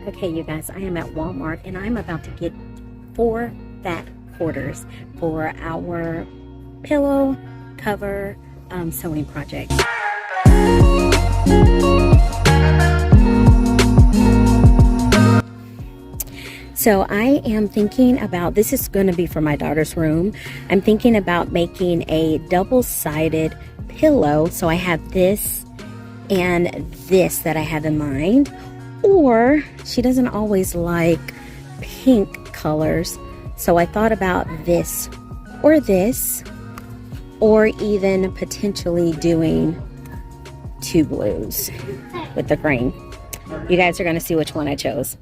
Okay, you guys, I am at Walmart and I'm about to get 4 fat quarters for our pillow cover sewing project. So I am thinking about, this is going to be for my daughter's room. I'm thinking about making a double-sided pillow. So I have this and this that I have in mind. Or she doesn't always like pink colors. So I thought about this, or even potentially doing 2 blues with the green. You guys are going to see which one I chose.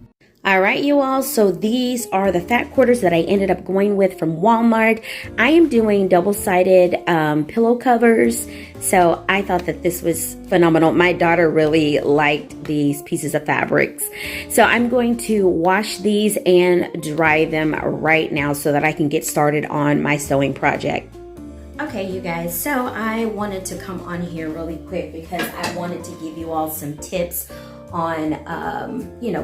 All right, you all, so these are the fat quarters that I ended up going with from Walmart. I am doing double-sided pillow covers, so I thought that this was phenomenal. My daughter really liked these pieces of fabrics. So I'm going to wash these and dry them right now so that I can get started on my sewing project. Okay, you guys, so I wanted to come on here really quick because I wanted to give you all some tips on,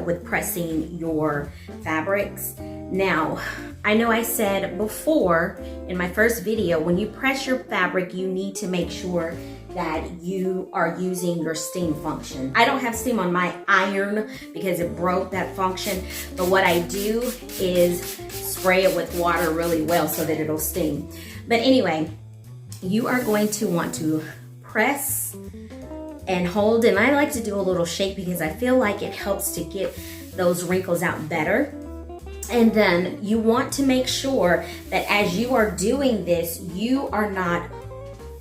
with pressing your fabrics. Now, I know I said before in my first video, when you press your fabric, you need to make sure that you are using your steam function. I don't have steam on my iron because it broke that function, but what I do is spray it with water really well so that it'll steam. But anyway, you are going to want to press and hold, and I like to do a little shake because I feel like it helps to get those wrinkles out better. And then you want to make sure that as you are doing this, you are not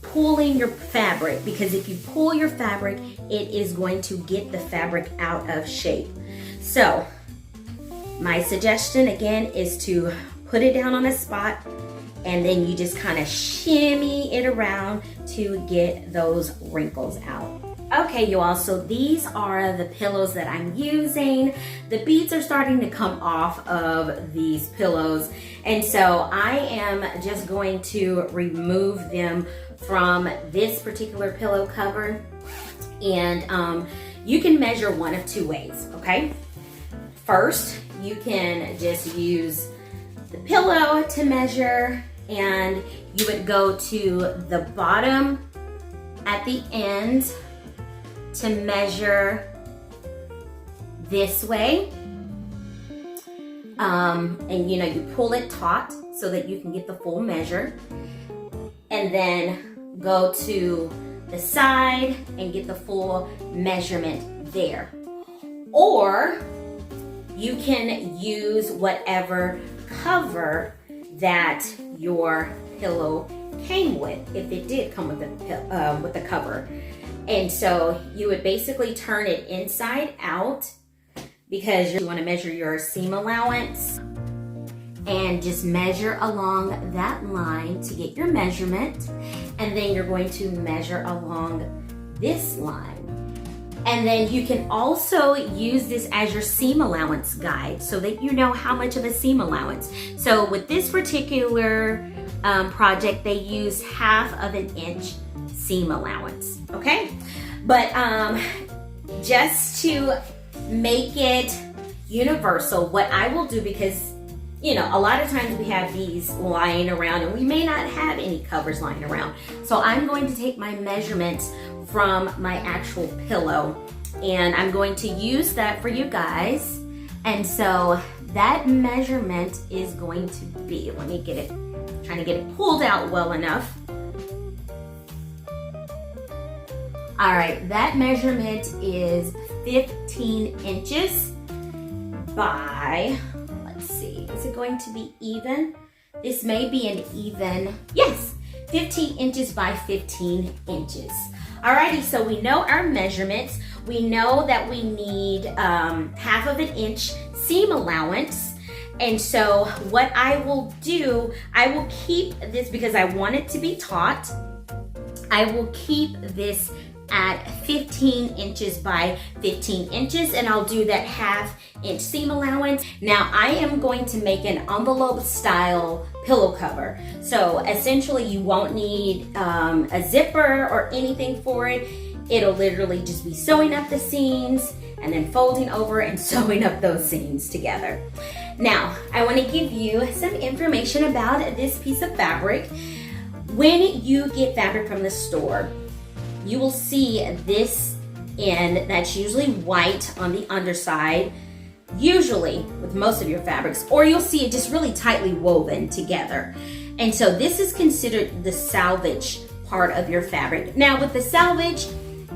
pulling your fabric, because if you pull your fabric, it is going to get the fabric out of shape. So my suggestion again is to put it down on a spot, and then you just kind of shimmy it around to get those wrinkles out. Okay, you all, so these are the pillows that I'm using. The beads are starting to come off of these pillows, and so I am just going to remove them from this particular pillow cover. And you can measure one of 2 ways, okay? First, you can just use the pillow to measure, and you would go to the bottom at the end to measure this way. And you pull it taut so that you can get the full measure, and then go to the side and get the full measurement there. Or you can use whatever cover that your pillow came with, if it did come with the cover. And so you would basically turn it inside out, because you want to measure your seam allowance, and just measure along that line to get your measurement. And then you're going to measure along this line. And then you can also use this as your seam allowance guide so that you know how much of a seam allowance. So with this particular project, they use 1/2 inch seam allowance, okay? But just to make it universal, what I will do, because a lot of times we have these lying around and we may not have any covers lying around. So I'm going to take my measurements from my actual pillow, and I'm going to use that for you guys. And so that measurement is going to be, let me get it, trying to get it pulled out well enough. All right, that measurement is 15 inches by, let's see, is it going to be even? This may be an even, yes, 15 inches by 15 inches. Alrighty, so we know our measurements. We know that we need 1/2 inch seam allowance. And so what I will do, I will keep this, because I want it to be taut, I will keep this at 15 inches by 15 inches, and I'll do that 1/2 inch seam allowance. Now I am going to make an envelope style pillow cover. So essentially you won't need a zipper or anything for it. it'll literally just be sewing up the seams and then folding over and sewing up those seams together. Now, I want to give you some information about this piece of fabric. When you get fabric from the store, you will see this end that's usually white on the underside, usually with most of your fabrics, or you'll see it just really tightly woven together. And so this is considered the salvage part of your fabric. Now with the salvage,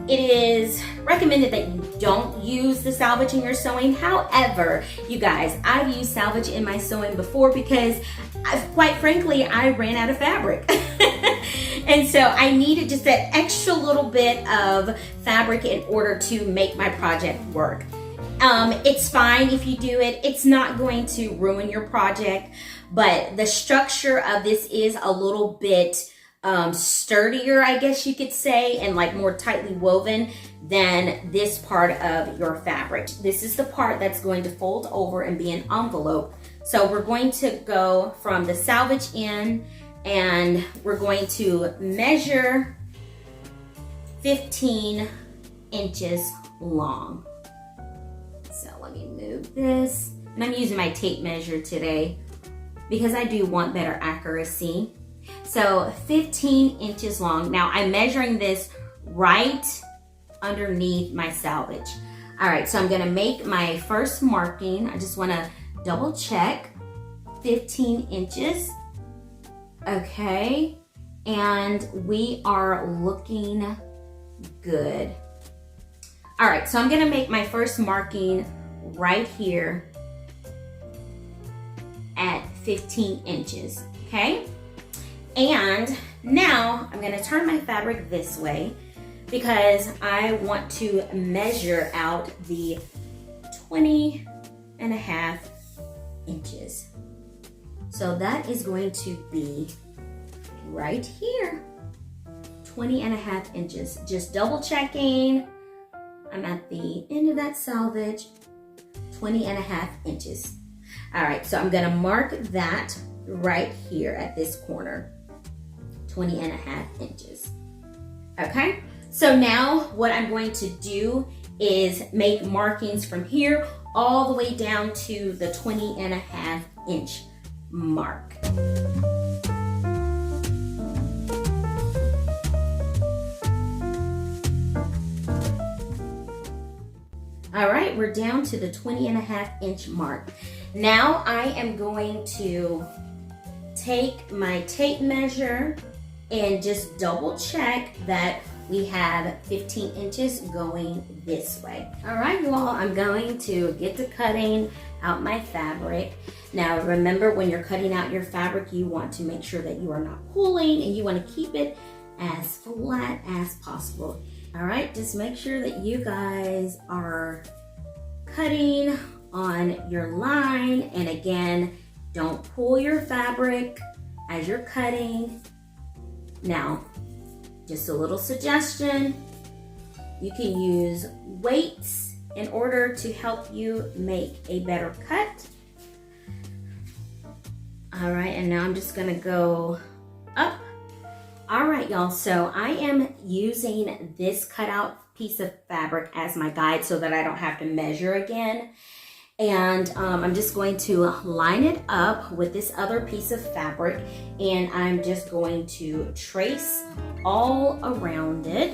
it is recommended that you don't use the salvage in your sewing. However, you guys, I've used salvage in my sewing before because quite frankly, I ran out of fabric. And so I needed just that extra little bit of fabric in order to make my project work. It's fine if you do it. It's not going to ruin your project, but the structure of this is a little bit sturdier, I guess you could say, and like more tightly woven than this part of your fabric. This is the part that's going to fold over and be an envelope. So we're going to go from the salvage end and we're going to measure 15 inches long. So let me move this. And I'm using my tape measure today because I do want better accuracy. So 15 inches long. Now I'm measuring this right underneath my salvage. All right, so I'm gonna make my first marking. I just wanna double check 15 inches. Okay, and we are looking good. All right, so I'm gonna make my first marking right here at 15 inches, okay? And now I'm gonna turn my fabric this way because I want to measure out the 20.5 inches. So that is going to be right here, 20.5 inches. Just double checking. I'm at the end of that salvage, 20.5 inches. All right, so I'm gonna mark that right here at this corner, 20.5 inches. Okay, so now what I'm going to do is make markings from here all the way down to the 20.5 inch mark. All right, we're down to the 20.5 inch mark. Now I am going to take my tape measure and just double check that we have 15 inches going this way. All right, you all, I'm going to get to cutting out my fabric. Now remember, when you're cutting out your fabric, you want to make sure that you are not pulling and you want to keep it as flat as possible. All right, just make sure that you guys are cutting on your line. And again, don't pull your fabric as you're cutting. Now, just a little suggestion, you can use weights in order to help you make a better cut. All right, and now I'm just gonna go up. All right, y'all, so I am using this cutout piece of fabric as my guide so that I don't have to measure again. And I'm just going to line it up with this other piece of fabric, and I'm just going to trace all around it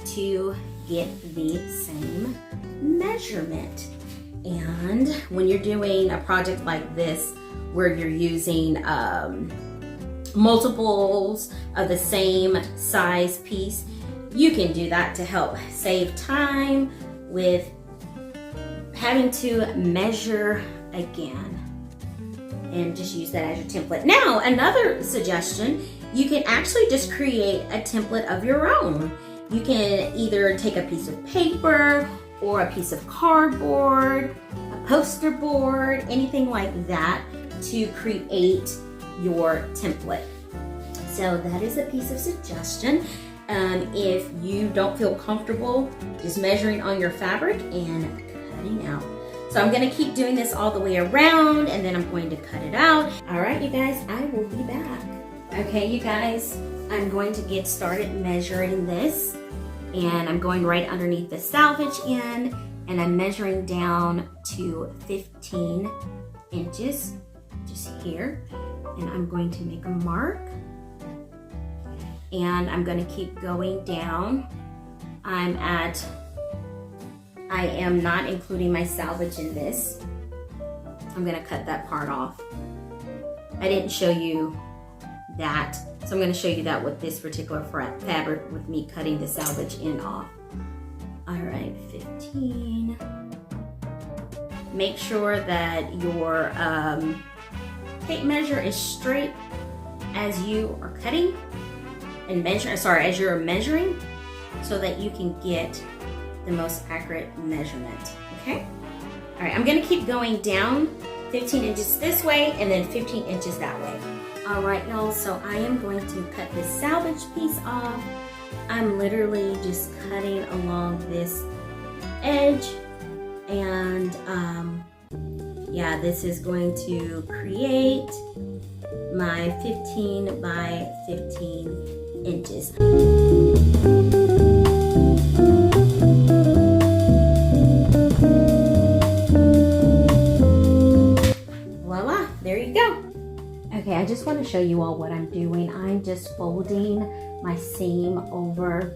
to get the same measurement. And when you're doing a project like this where you're using multiples of the same size piece, you can do that to help save time with having to measure again, and just use that as your template. Now, another suggestion, you can actually just create a template of your own. You can either take a piece of paper or a piece of cardboard, a poster board, anything like that to create your template. So that is a piece of suggestion. If you don't feel comfortable just measuring on your fabric and cutting out. So I'm gonna keep doing this all the way around, and then I'm going to cut it out. All right, you guys, I will be back. Okay, you guys, I'm going to get started measuring this. and I'm going right underneath the selvage end, and I'm measuring down to 15 inches, just here, and I'm going to make a mark, and I'm going to keep going down. I am not including my selvage in this. I'm going to cut that part off. I didn't show you that, so I'm going to show you that with this particular fabric with me cutting the selvage end off. All right, 15. Make sure that your tape measure is straight as you are cutting and as you're measuring, so that you can get the most accurate measurement, okay? All right, I'm gonna keep going down 15 inches this way and then 15 inches that way. All right, y'all, so I am going to cut this selvage piece off. I'm literally just cutting along this edge, and yeah, this is going to create my 15 by 15 inches. Voila, there you go. Okay, I just want to show you all what I'm doing. I'm just folding my seam over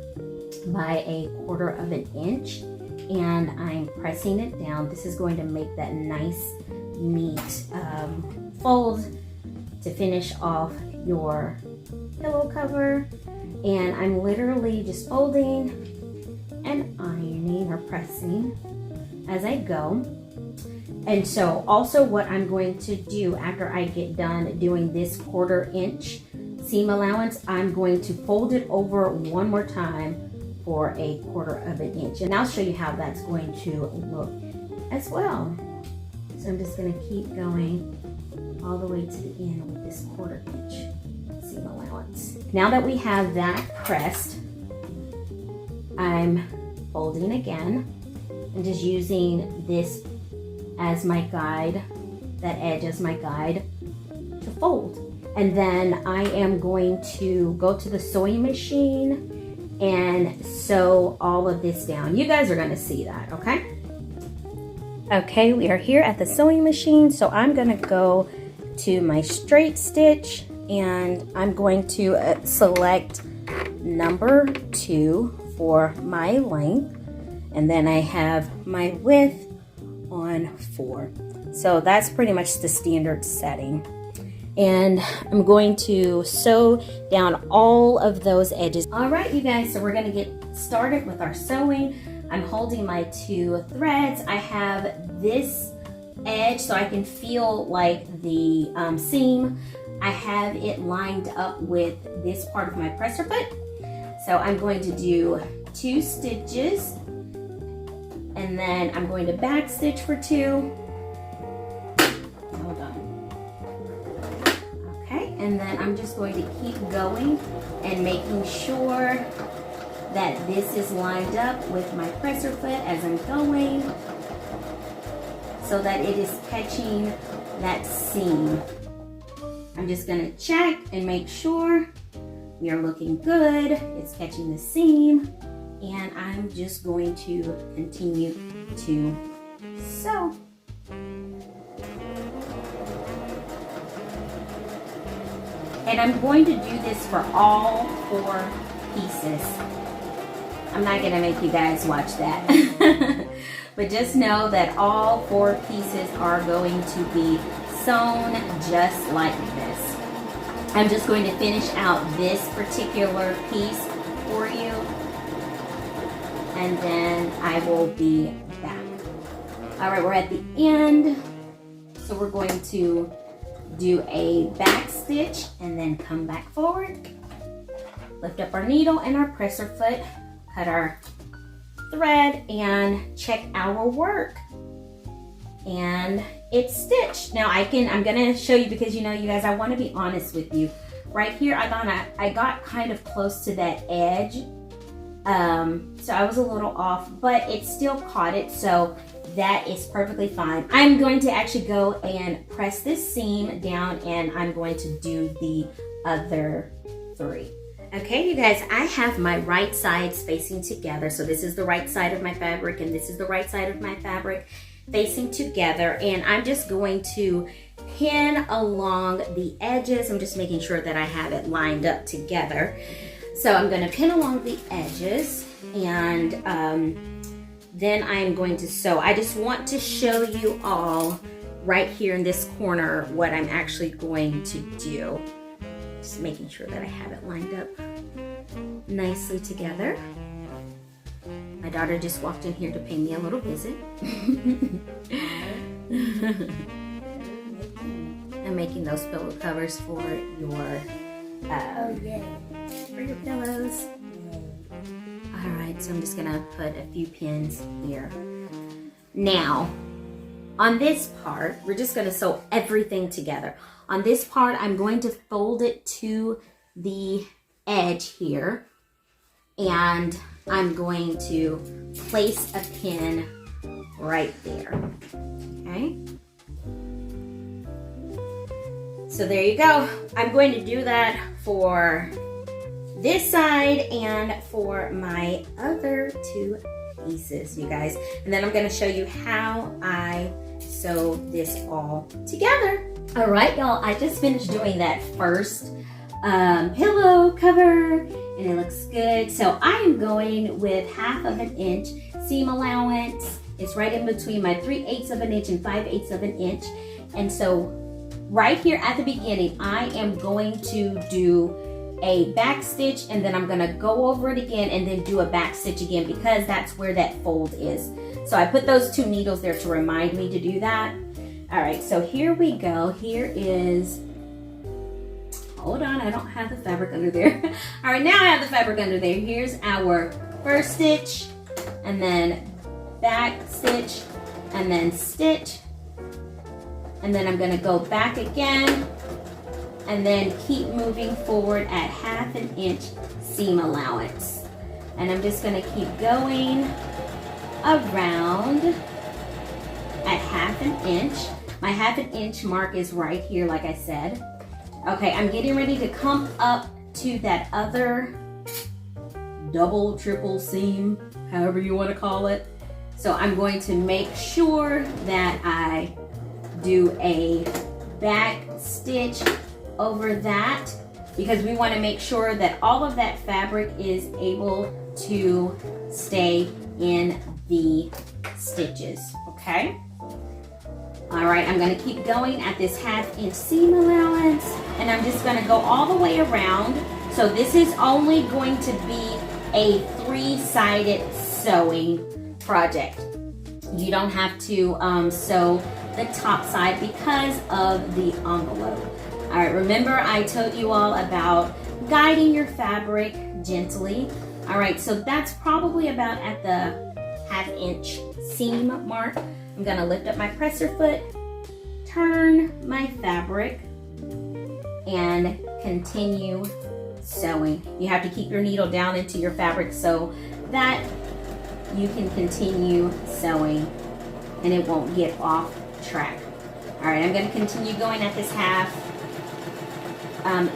by 1/4 of an inch, and I'm pressing it down. This is going to make that nice, neat fold to finish off your pillow cover. And I'm literally just folding and ironing or pressing as I go. And so also what I'm going to do after I get done doing this 1/4 inch seam allowance, I'm going to fold it over one more time for 1/4 of an inch. And I'll show you how that's going to look as well. So I'm just going to keep going all the way to the end with this 1/4 inch seam allowance. Now that we have that pressed, I'm folding again and just using this as my guide, that edge as my guide to fold. And then I am going to go to the sewing machine and sew all of this down. You guys are going to see that, okay? Okay, we are here at the sewing machine, so I'm going to go to my straight stitch, and I'm going to select number 2 for my length, and then I have my width on 4. So that's pretty much the standard setting. And I'm going to sew down all of those edges. All right, you guys, so we're gonna get started with our sewing. I'm holding my 2 threads. I have this edge so I can feel like the seam. I have it lined up with this part of my presser foot. So I'm going to do 2 stitches, and then I'm going to back stitch for 2. Hold on. Okay, and then I'm just going to keep going and making sure that this is lined up with my presser foot as I'm going, so that it is catching that seam. I'm just gonna check and make sure we are looking good. It's catching the seam, and I'm just going to continue to sew. And I'm going to do this for all 4 pieces. I'm not gonna make you guys watch that. But just know that all 4 pieces are going to be sewn just like this. I'm just going to finish out this particular piece for you, and then I will be back. All right, we're at the end. So we're going to do a back stitch and then come back forward. Lift up our needle and our presser foot, cut our thread, and check our work. And it's stitched. Now I'm gonna show you, because you guys, I want to be honest with you. Right here, I got kind of close to that edge, so I was a little off, but it still caught it, so that is perfectly fine. I'm going to actually go and press this seam down, and I'm going to do the other 3. Okay, you guys, I have my right sides facing together. So this is the right side of my fabric and this is the right side of my fabric facing together. And I'm just going to pin along the edges. I'm just making sure that I have it lined up together. So I'm going to pin along the edges and then I'm going to sew. I just want to show you all right here in this corner what I'm actually going to do. Just making sure that I have it lined up nicely together. My daughter just walked in here to pay me a little visit. I'm making those pillow covers for your pillows. All right, so I'm just gonna put a few pins here. Now, on this part, we're just gonna sew everything together. On this part, I'm going to fold it to the edge here, and I'm going to place a pin right there, okay? So there you go. I'm going to do that for this side and for my other two pieces, you guys. And then I'm gonna show you how I sew this all together. All right, y'all, I just finished doing that first pillow cover and it looks good. So I am going with 1/2 inch seam allowance. It's right in between my 3/8 of an inch and 5/8 of an inch. And so right here at the beginning, I am going to do a back stitch and then I'm gonna go over it again and then do a back stitch again because that's where that fold is. So I put those 2 needles there to remind me to do that. All right, so here we go. Here is, hold on, I don't have the fabric under there. All right, now I have the fabric under there. Here's our first stitch and then back stitch and then stitch. And then I'm gonna go back again and then keep moving forward at 1/2 inch seam allowance. And I'm just gonna keep going around at 1/2 inch. My 1/2 inch mark is right here, like I said. Okay, I'm getting ready to come up to that other double, triple seam, however you wanna call it. So I'm going to make sure that I do a back stitch over that because we want to make sure that all of that fabric is able to stay in the stitches, okay? All right, I'm going to keep going at this 1/2 inch seam allowance and I'm just going to go all the way around. So this is only going to be a 3-sided sewing project. You don't have to sew the top side because of the envelope. All right, remember I told you all about guiding your fabric gently. All right, so that's probably about at the 1/2 inch seam mark. I'm gonna lift up my presser foot, turn my fabric, and continue sewing. You have to keep your needle down into your fabric so that you can continue sewing and it won't get off track. All right, I'm gonna continue going at this 1/2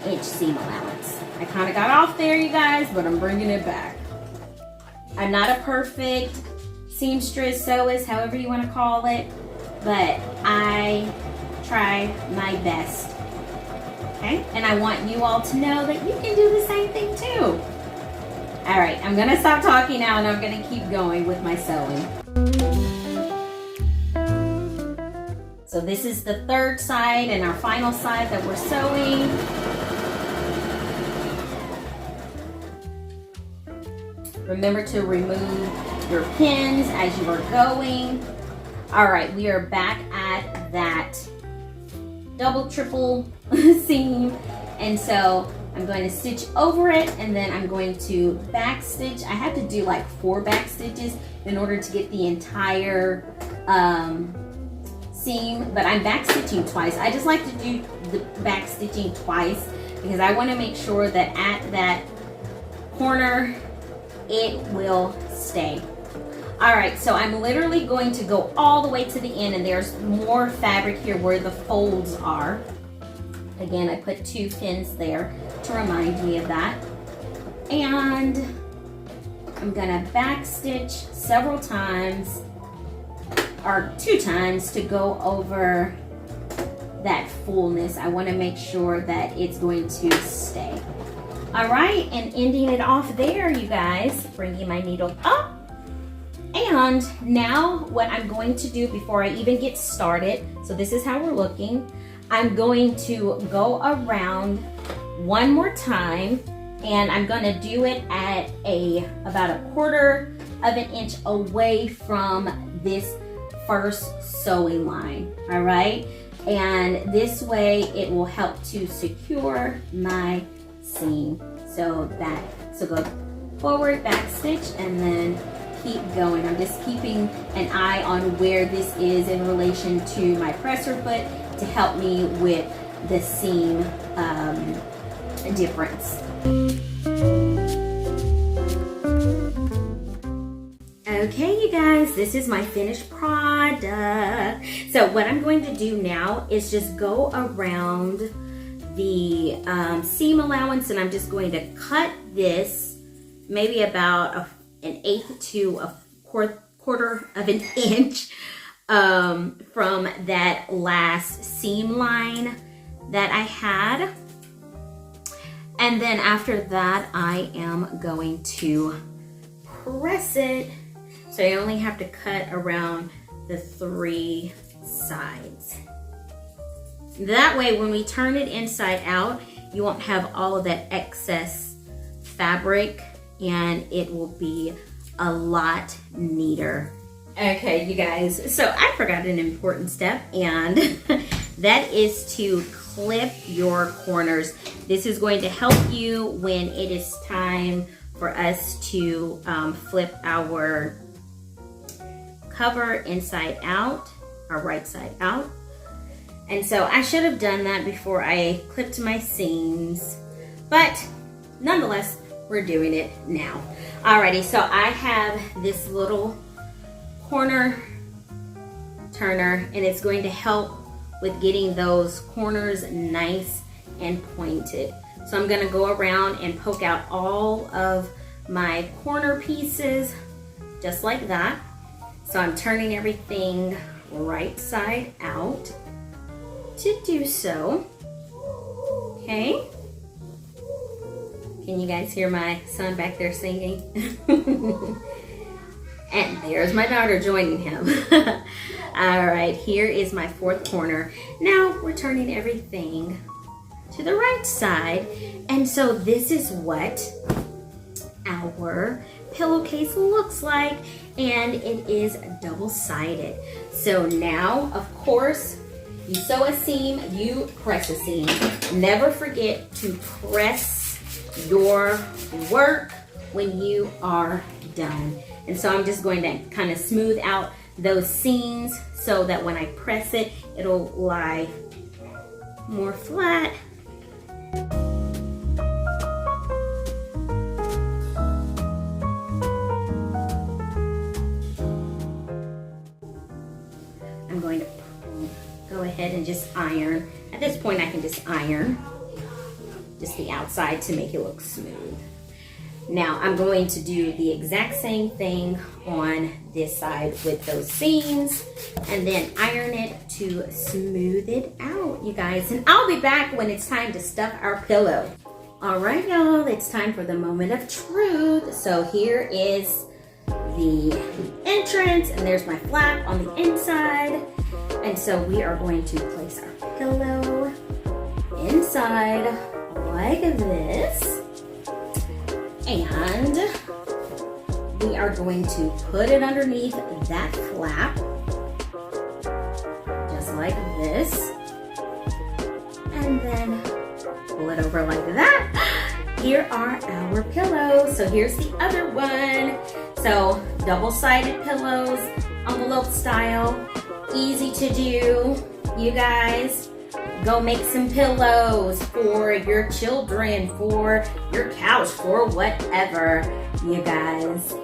inch seam allowance. I kind of got off there, you guys, but I'm bringing it back. I'm not a perfect seamstress, sewist, however you want to call it, but I try my best. Okay, and I want you all to know that you can do the same thing too. All right, I'm gonna stop talking now and I'm gonna keep going with my sewing. So this is the 3rd side and our final side that we're sewing. Remember to remove your pins as you are going. All right, we are back at that double, triple seam. And so I'm going to stitch over it and then I'm going to back stitch. I have to do like 4 back stitches in order to get the entire seam, but I'm back stitching twice. I just like to do the back stitching twice because I want to make sure that at that corner it will stay. All right, so I'm literally going to go all the way to the end and there's more fabric here where the folds are. Again, I put 2 pins there to remind me of that. And I'm gonna back stitch several times, or 2 times, to go over that fullness. I want to make sure that it's going to stay. All right, and ending it off there, you guys, bringing my needle up. And now what I'm going to do before I even get started, so this is how we're looking, I'm going to go around one more time, and I'm going to do it at about 1/4 of an inch away from this first sewing line. All right, and this way it will help to secure my seam. So go forward, back stitch, and then keep going. I'm just keeping an eye on where this is in relation to my presser foot to help me with the seam difference. Okay, you guys, this is my finished product. So what I'm going to do now is just go around the seam allowance, and I'm just going to cut this maybe about 1/8 to 1/4 of an inch from that last seam line that I had. And then after that, I am going to press it. So I only have to cut around the 3 sides. That way, when we turn it inside out, you won't have all of that excess fabric, and it will be a lot neater. Okay, you guys, so I forgot an important step, and that is to clip your corners. This is going to help you when it is time for us to flip our cover inside out, or right side out. And so I should have done that before I clipped my seams, but nonetheless, we're doing it now. Alrighty, so I have this little corner turner, and it's going to help with getting those corners nice and pointed. So I'm gonna go around and poke out all of my corner pieces just like that. So I'm turning everything right side out to do so. Okay. Can you guys hear my son back there singing? And there's my daughter joining him. All right, here is my 4th corner. Now we're turning everything to the right side. And so this is what our pillowcase looks like, and it is double-sided. So now, of course, you sew a seam, you press a seam. Never forget to press your work when you are done. And so I'm just going to kind of smooth out those seams so that when I press it, it'll lie more flat. I'm going to go ahead and just iron. At this point, I can just iron just the outside to make it look smooth. Now I'm going to do the exact same thing on this side with those seams, and then iron it to smooth it out, you guys. And I'll be back when it's time to stuff our pillow. All right, y'all, it's time for the moment of truth. So here is the entrance, and there's my flap on the inside. And so we are going to place our pillow inside like this. And we are going to put it underneath that flap, just like this. And then pull it over like that. Here are our pillows. So here's the other one. So double-sided pillows, envelope style, easy to do, you guys. Go make some pillows for your children, for your couch, for whatever, you guys.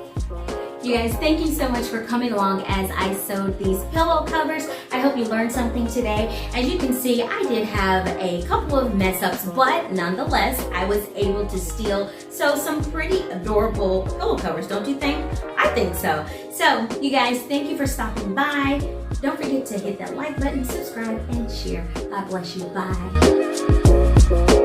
You guys, thank you so much for coming along as I sewed these pillow covers. I hope you learned something today. As you can see, I did have a couple of mess ups, but nonetheless, I was able to still sew some pretty adorable pillow covers, don't you think? I think so. So, you guys, thank you for stopping by. Don't forget to hit that like button, subscribe, and share. God bless you. Bye.